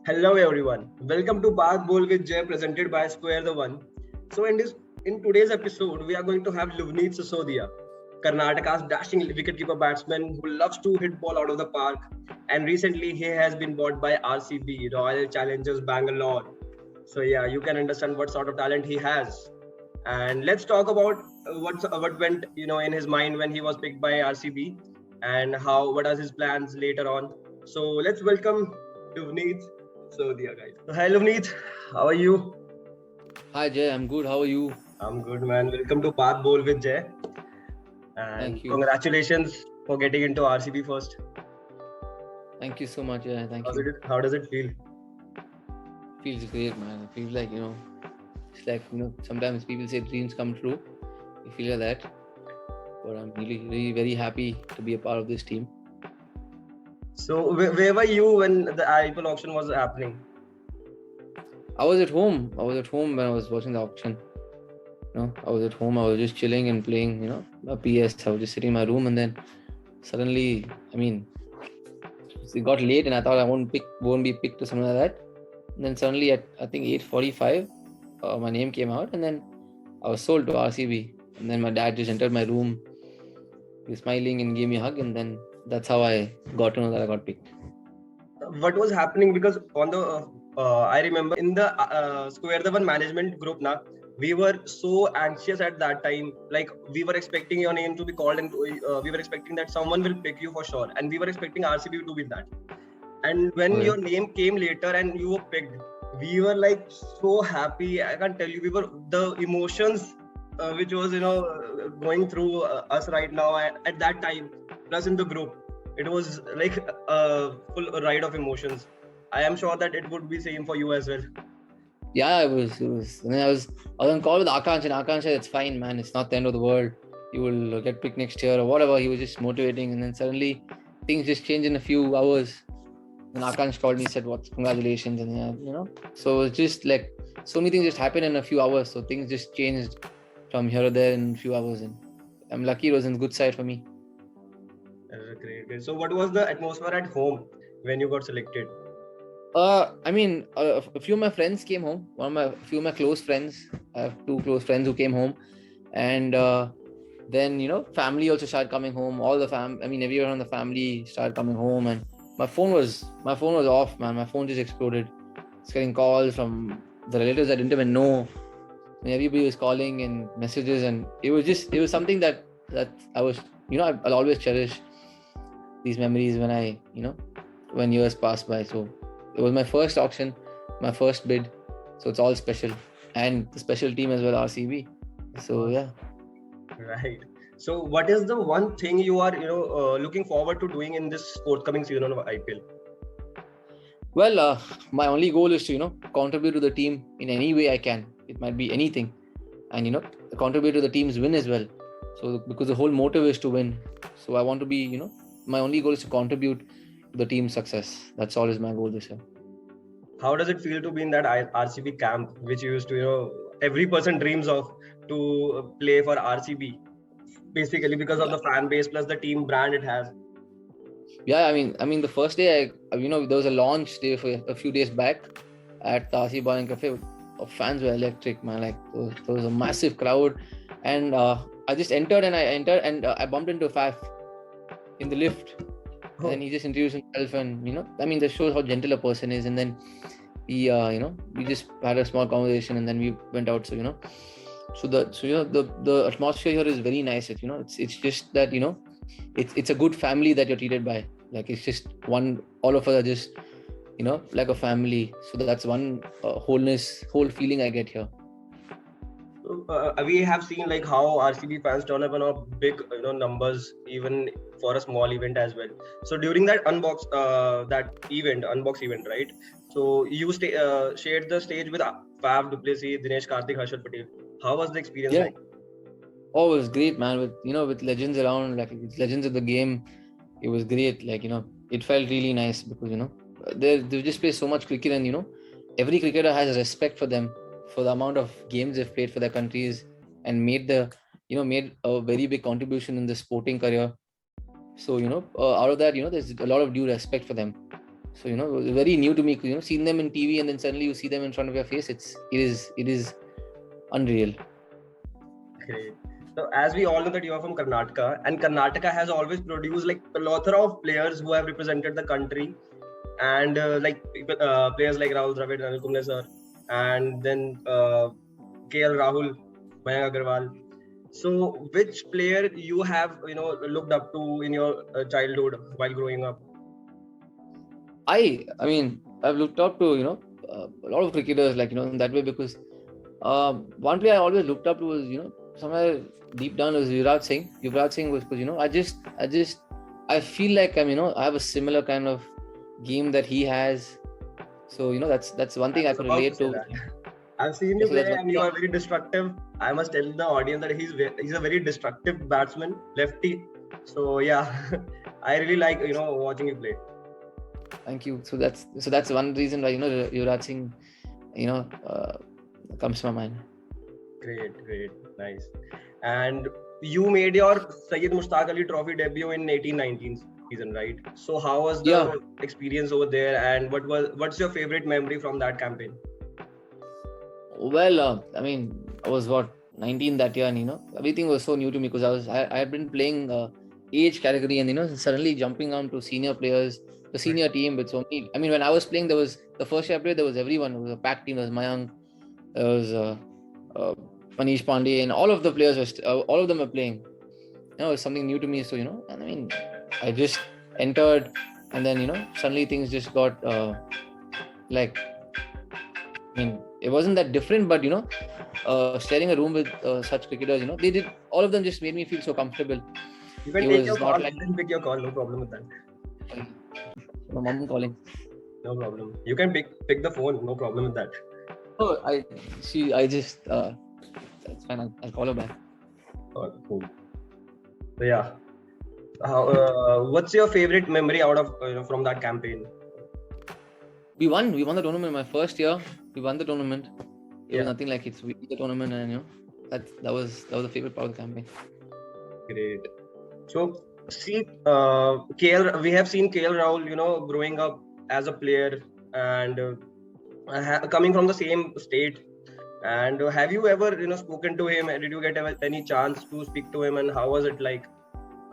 Hello everyone. Welcome to Baat Bowl with Jai presented by Square the One. So in today's episode we are going to have Luvnith Sisodia, Karnataka's dashing wicketkeeper batsman who loves to hit ball out of the park, and recently he has been bought by RCB, Royal Challengers Bangalore. So yeah, you can understand what sort of talent he has. And let's talk about what went in his mind when he was picked by RCB, and what are his plans later on. So let's welcome Luvneet Sisodia, guys. So hi Luvneet, how are you? Hi Jay, I'm good. How are you? I'm good, man. Welcome to Baat Bowl with Jay. And Thank you. congratulations for getting into RCB first. Thank you so much. Yeah, thank you. How does it feel? Feels great, man. It feels like, it's like, sometimes people say dreams come true. You feel like that. But I'm really, really very happy to be a part of this team. So where were you when the IPL auction was happening? I was at home. When I was watching the auction. I was at home. I was just chilling and playing, a PS. I was just sitting in my room, and then suddenly, it got late, and I thought I won't be picked or something like that. And then suddenly at I think 8:45, my name came out, and then I was sold to RCB. And then my dad just entered my room, he was smiling and gave me a hug, and then that's how I got to know that I got picked. What was happening? Because on the I remember in the Square the One management group now, we were so anxious at that time. Like we were expecting your name to be called, and we were expecting that someone will pick you for sure, and we were expecting RCB to be that. And when your name came later and you were picked, we were like so happy. I can't tell you. We were the emotions which was going through us right now at that time. Plus in the group, it was like a full ride of emotions. I am sure that it would be same for you as well. Yeah, it was. And then I was on call with Akash, and Akash said, "It's fine, man. It's not the end of the world. You will get picked next year or whatever." He was just motivating, and then suddenly things just changed in a few hours. And Akash called me, said, "What? Congratulations!" And so it's just like so many things just happened in a few hours. So things just changed from here or there in a few hours, and I'm lucky it was in the good side for me. Great. So what was the atmosphere at home when you got selected? A few of my friends came home. Few of my close friends. I have two close friends who came home, and then family also started coming home. All the everyone on the family started coming home, and my phone was off, man. My phone just exploded. It's getting calls from the relatives I didn't even know. And everybody was calling and messages, and it was something that I was I'll always cherish these memories when years pass by. So it was my first auction, my first bid, so it's all special, and the special team as well, RCB. So yeah. Right. So what is the one thing you are looking forward to doing in this forthcoming season of IPL? Well, my only goal is to contribute to the team in any way I can. It might be anything, and contribute to the team's win as well. So because the whole motive is to win, so I want to be my only goal is to contribute to the team's success. That's always my goal this year. How does it feel to be in that RCB camp, which you used to every person dreams of to play for RCB, basically because of the fan base plus the team brand it has? Yeah, the first day there was a launch day for a few days back at the RCB Bar and Cafe. Fans were electric, man. Like there was a massive crowd, and I just entered and I bumped into Faf in the lift. Oh. And he just introduced himself, and that shows how gentle a person is. And then we just had a small conversation, and then we went out. So the atmosphere here is very nice. It's just that it's a good family that you're treated by. Like it's just all of us are just like a family. So that's one whole feeling I get here. We have seen like how RCB fans turn up in big numbers even for a small event as well. So during that unbox event, right? So you shared the stage with Faf du Plessis, Dinesh Karthik, Harshad Patel. How was the experience like? Oh, it was great, man. With legends around, like with legends of the game, it was great. Like it felt really nice because they just play so much cricket, and every cricketer has respect for them for the amount of games they've played for their countries and made a very big contribution in the sporting career. So out of that, there's a lot of due respect for them. So it was very new to me. Seeing them in TV and then suddenly you see them in front of your face. It is unreal. Great. So as we all know that you are from Karnataka, and Karnataka has always produced like a plethora of players who have represented the country, and players like Rahul Dravid, Rahul Kohli sir, and then KL Rahul, Mayank Agarwal. So which player you have looked up to in your childhood while growing up? I mean, I've looked up to a lot of cricketers, like in that way, because one player I always looked up to was somewhere deep down was Yuvraj Singh. Yuvraj Singh was because I feel like I have a similar kind of game that he has. So that's one thing I could relate to. I've seen you play and you are very destructive. I must tell the audience that he's a very destructive batsman, lefty. So yeah, I really like watching you play. Thank you. So that's one reason why Yuvraj Singh comes to my mind. Great, nice. And you made your Syed Mushtaq Ali Trophy debut in 1819 season, right? So how was the experience over there, and what's your favorite memory from that campaign? Well, I was 19 that year, and everything was so new to me because I had been playing age category, and suddenly jumping on to senior players, the senior team with so many. When I was playing, there was the first year I played, there was everyone. It was a packed team. There was Mayank, there was Manish Pandey, and all of the players all of them were playing. It was something new to me. So and I just entered, and then suddenly things just got it wasn't that different, but sharing a room with such cricketers, they did, all of them just made me feel so comfortable. You can take your call. You can pick your call. No problem with that. My mom calling. No problem. You can pick the phone. No problem with that. Oh, that's fine. I'll call her back. Oh, cool. So yeah, what's your favorite memory out of from that campaign? We won the tournament my first year. We won the tournament. It was nothing like it. We won the tournament, and that was the favorite part of the campaign. Great. So see, we have seen KL Rahul, growing up as a player and coming from the same state. And have you ever, spoken to him? Did you get any chance to speak to him? And how was it like?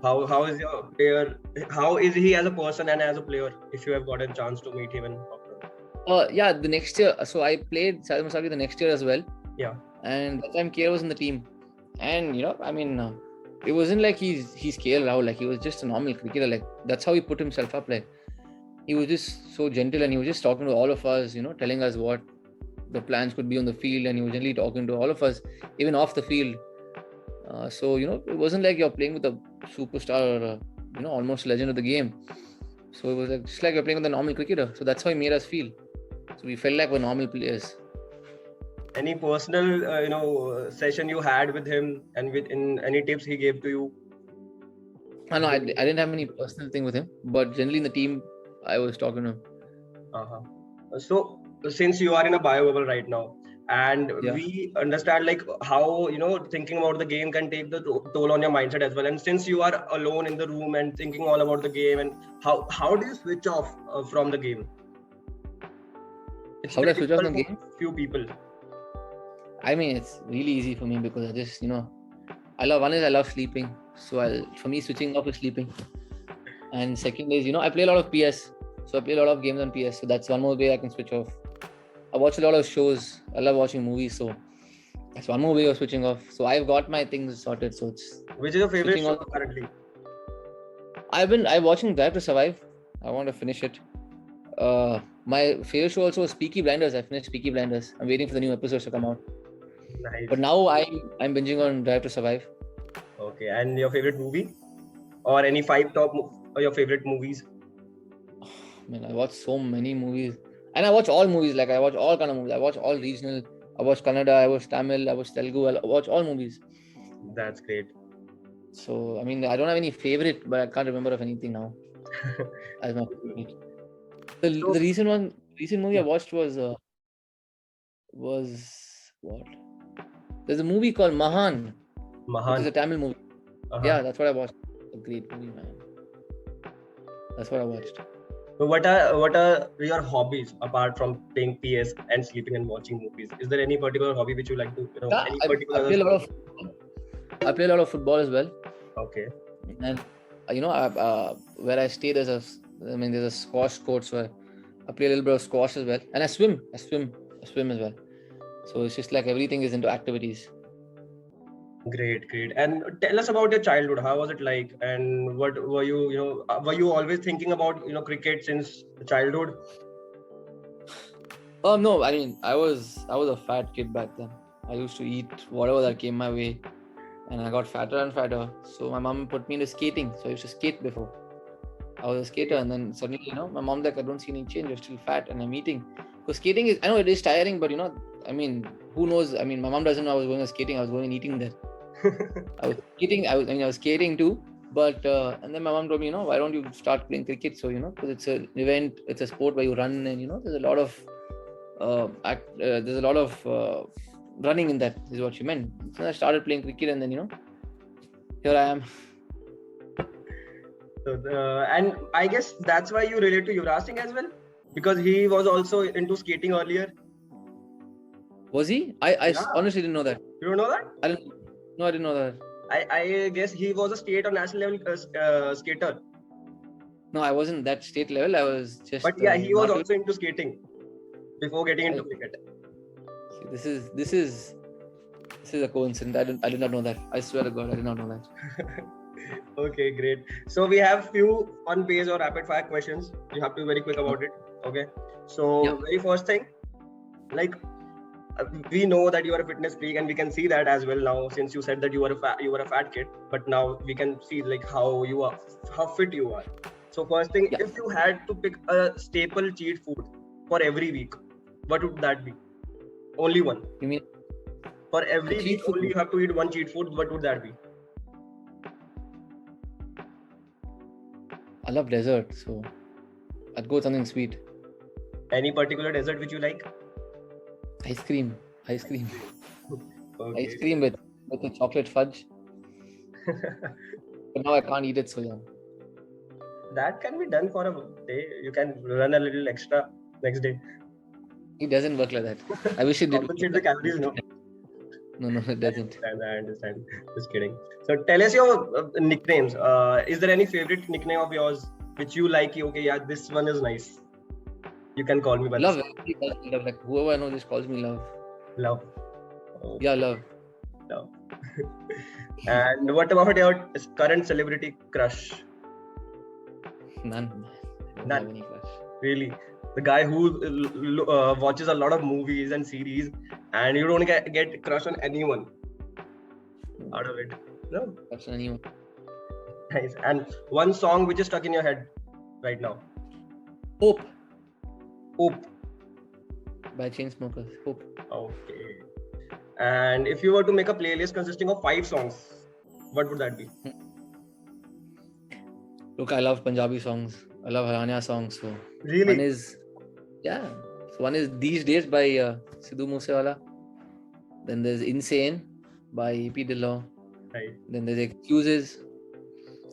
How is your player? How is he as a person and as a player? If you have got a chance to meet him and talk to him. The next year. So I played Syed Mushtaq the next year as well. Yeah. And that time KL was in the team, and it wasn't like he's KL Rahul. Like, he was just a normal cricketer. Like, that's how he put himself up. Like, he was just so gentle, and he was just talking to all of us, telling us what the plans could be on the field, and he was generally talking to all of us, even off the field. So it wasn't like you're playing with a superstar or almost a legend of the game. So it was just like you're playing with a normal cricketer. So that's how he made us feel. So we felt like we're normal players. Any personal session you had with him, and in any tips he gave to you? No, I didn't have any personal thing with him, but generally in the team I was talking to him. So since you are in a bio bubble right now, and we understand like how thinking about the game can take the toll on your mindset as well, and since you are alone in the room and thinking all about the game, and how do you switch off from the game? How do I switch off from the game? Few people. It's really easy for me because I just I love sleeping. So for me, switching off is sleeping. And second is I play a lot of PS, so I play a lot of games on PS. So that's one more way I can switch off. I watch a lot of shows. I love watching movies, so that's one more way of switching off. So I've got my things sorted. So it's. Which is your favorite show currently? I'm watching Drive to Survive. I want to finish it. My favorite show also was Peaky Blinders. I finished Peaky Blinders. I'm waiting for the new episodes to come out. Nice. But now I'm binging on Drive to Survive. Okay, and your favorite movie, or any 5 top your favorite movies? I watch so many movies, and I watch all movies. Like, I watch all kind of movies. I watch all regional. I watch Kannada. I watch Tamil. I watch Telugu. I watch all movies. That's great. So I don't have any favorite, but I can't remember of anything now. As my favorite. The recent movie I watched was what? There's a movie called Mahan. Which is a Tamil movie. Yeah, that's what I watched. A great movie, man. That's what I watched. So what are your hobbies apart from playing PS and sleeping and watching movies? Is there any particular hobby which you like to, Yeah, any I particular play a lot of sport? I play a lot of football as well. Okay. And where I stay, there's a squash court, so I play a little bit of squash as well, and I swim as well. So it's just like everything is into activities. Great, great. And tell us about your childhood. How was it like? And what were you, were you always thinking about, cricket since childhood? Oh no, I mean I was a fat kid back then. I used to eat whatever that came my way, and I got fatter and fatter. So my mom put me into skating. So I used to skate before. I was a skater, and then suddenly, my mom's like, I don't see any change. You're still fat, and I'm eating. Because skating is, I know it is tiring, but I mean, who knows? I mean, my mom doesn't know I was going skating. I was going and eating there. I was skating. I was skating too. But and then my mom told me, why don't you start playing cricket? So because it's an event, it's a sport where you run, and there's a lot of running in that. Is what she meant. So I started playing cricket, and then here I am. So, and I guess that's why you relate to Yuvraj Singh as well, because he was also into skating earlier. Was he? I Yeah. honestly didn't know that. You don't know that? I didn't know that. I guess he was a state or national level skater. No, I wasn't that state level. I was just. But yeah, he was not. also into skating before getting into cricket. See, this is a coincidence. I did not know that. I swear to God, I did not know that. Okay, great. So we have few fun-based or rapid-fire questions. You have to be very quick about it. Okay. So Yeah. very first thing, like we know that you are a fitness freak, and we can see that as well now. Since you said that you were a fat kid, but now we can see like how fit you are. So first thing, Yeah. if you had to pick a staple cheat food for every week, what would that be? Only one. You mean For every cheat week, food? only you have to eat one cheat food. What would that be? I love dessert, so I'd go with something sweet. Any particular dessert which you like? Ice cream. Okay. Ice cream with a chocolate fudge. But now I can't eat it, so yeah. That can be done for a day. You can run a little extra next day. It doesn't work like that. I wish it did. Compensate the calories, no? No, it doesn't. I understand. Just kidding. So tell us your nicknames. Is there any favorite nickname of yours which you like? Okay, yeah, this one is nice. You can call me by Love. this. Everybody calls me love. Like whoever I know just calls me love. Love. Oh, Yeah, love. love. And what about your current celebrity crush? None. I don't None. have any crush. Really? The guy who watches a lot of movies and series, and you don't get crush on anyone out of it. No? Crush on anyone. Nice. And one song which is stuck in your head right now. Hope Hope. by Chainsmokers. Hope. Okay. And if you were to make a playlist consisting of 5 songs, what would that be? Look, I love Punjabi songs. I love Haryana songs. So Really? one is These Days by Sidhu Moosewala. Then there's Insane by Ep.2. Right. Then there's Excuses.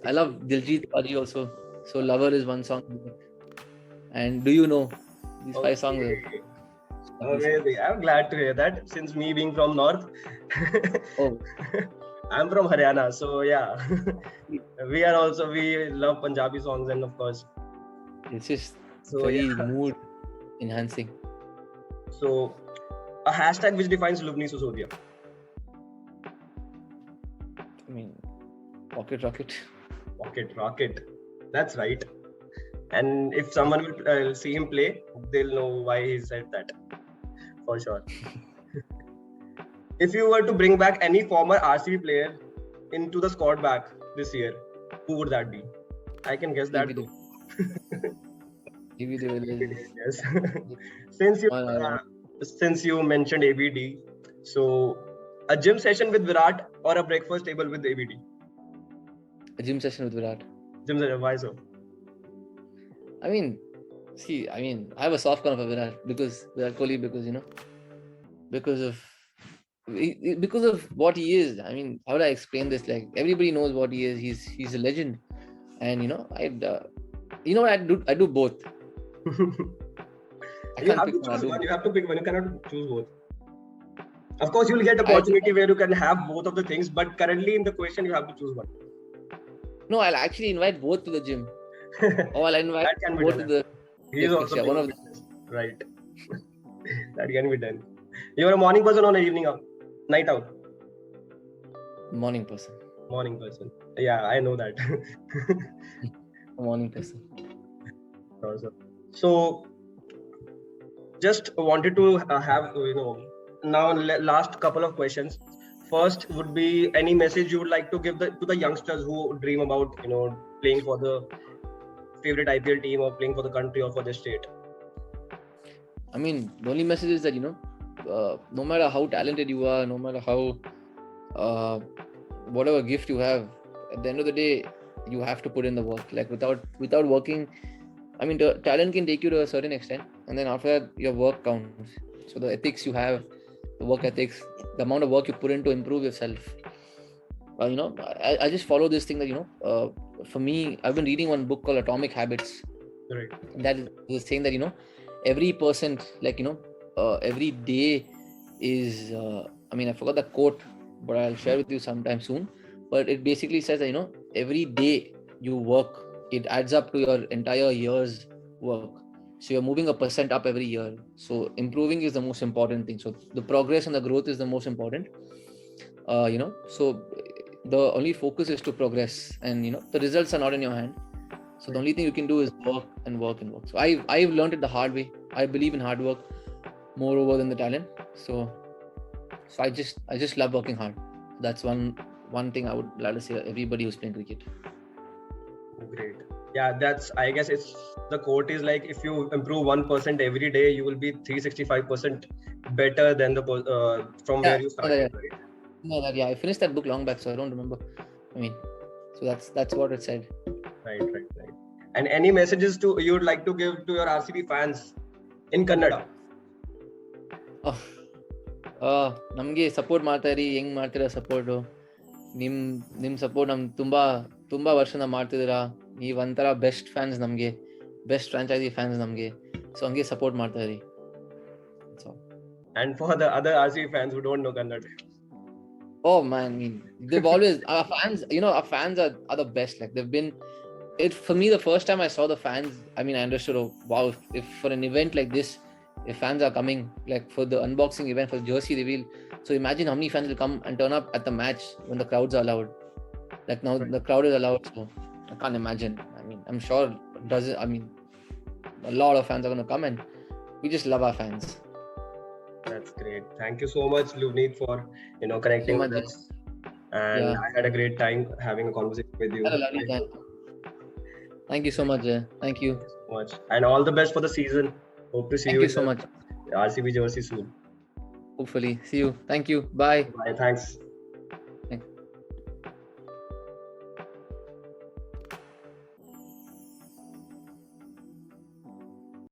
I love Diljit Paji also. So Lover is one song. And Do You Know? These 5 songs are Amazing. I'm glad to hear that. Since me being from North, Oh, I'm from Haryana. So yeah, we love Punjabi songs, and of course. it's just So very yeah. mood enhancing. So a hashtag which defines Luvnith Sisodia. I mean, Pocket Rocket. Pocket Rocket. That's right. And if someone will see him play, they'll know why he said that. For sure. If you were to bring back any former RCB player into the squad back this year, who would that be? I can guess that too. Give you the Yes. Since you mentioned ABD, so a gym session with Virat or a breakfast table with ABD? a gym session with Virat. Gym session, why so? I mean, I have a soft corner for Virat because Virat Kohli, because of what he is. I mean, how do I explain this? Like everybody knows what he is. He's a legend, and You know what? I do both. I You can't have pick to one. I choose do one. both. You have to pick one. You cannot choose both. Of course, you'll get I think opportunity where you can have both of the things, but currently in the question, you have to choose one. no, I'll actually invite both to the gym. Or I'll invite That can be both to done. the He is also yeah, being one a of the fitness. Right. That can be done. You're a morning person or an evening out? Night out? morning person. Morning person. Yeah, I know that. A morning person. Also. So, just wanted to have, now last couple of questions. First would be any message you would like to give to the youngsters who dream about, playing for the favorite IPL team or playing for the country or for the state? I mean, the only message is that no matter how talented you are, no matter how whatever gift you have, at the end of the day, you have to put in the work. Like without working, I mean, the talent can take you to a certain extent, and then after that, your work counts. So the ethics you have, the work ethics, the amount of work you put in to improve yourself. I just follow this thing that for me, I've been reading one book called Atomic Habits. Right. That is saying that every person, every day is. I forgot the quote, but I'll share with you sometime soon. But it basically says that every day you work, it adds up to your entire year's work. So you're moving 1% up every year. So improving is the most important thing. So the progress and the growth is the most important. So the only focus is to progress, and the results are not in your hand. So the only thing you can do is work and work and work. So I've learned it the hard way. I believe in hard work moreover than the talent. So I just love working hard. That's one thing I would like to say to everybody who's playing cricket. Great. Yeah, I guess the quote is like, if you improve 1% every day, you will be 365% better than from where you started, right? No, I finished that book long back, so I don't remember. So that's what it said. Right. And any messages you would like to give to your RCB fans in Kannada? ನಮಗೆ support ಮಾಡ್ತಾ ಇರಿ. ಹೆಂಗ್ ಮಾಡ್ತೀರಾ support? ನಿಮ್ support ನಮ್ಗೆ ತುಂಬಾ ವರ್ಷ ಮಾಡ್ತಿದ್ದೀರಾ. ನೀವ್ ಒಂಥರ ಬೆಸ್ಟ್ ಫ್ಯಾನ್ಸ್ ನಮ್ಗೆ, ಬೆಸ್ಟ್ ಫ್ರಾಂಚೈಸಿ ಫ್ಯಾನ್ಸ್ ನಮ್ಗೆ. ಸೊ ಹಂಗೆ ಸಪೋರ್ಟ್ ಮಾಡ್ತಾ ಇರಿ. And for the other RCB fans who don't know Kannada? Oh man, they've always our fans are the best. Like they've been it for me. The first time I saw the fans, I understood, oh wow, if for an event like this, if fans are coming, like for the unboxing event, for the jersey reveal, so imagine how many fans will come and turn up at the match when the crowds are allowed. Like now the crowd is allowed, so I can't imagine. I'm sure a lot of fans are going to come, and we just love our fans. That's great. Thank you so much, Luvnith, for connecting with us. And I had a great time having a conversation with you. Had a lovely time. Thank you so much. Thank you so much. And all the best for the season. Hope to see you so much. RCB jersey soon. Hopefully. See you. Thank you. Bye. Bye. Thanks.